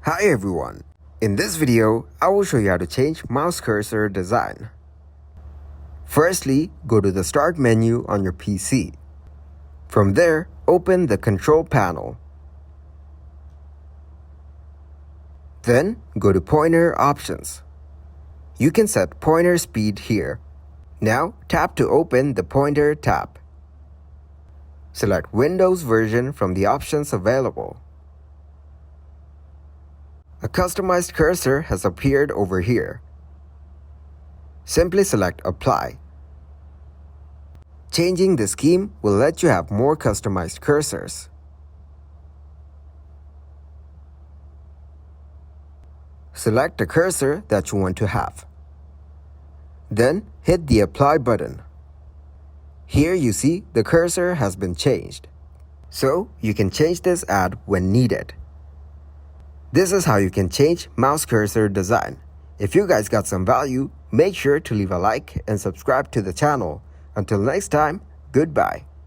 Hi everyone! In this video, I will show you how to change mouse cursor design. Firstly, go to the Start menu on your PC. From there, open the Control panel. Then, go to Pointer Options. You can set pointer speed here. Now, tap to open the Pointer tab. Select Windows version from the options available. A customized cursor has appeared over here. Simply select Apply. Changing the scheme will let you have more customized cursors. Select the cursor that you want to have. Then hit the Apply button. Here you see the cursor has been changed. So you can change this ad when needed. This is how you can change mouse cursor design. If you guys got some value, make sure to leave a like and subscribe to the channel. Until next time, goodbye.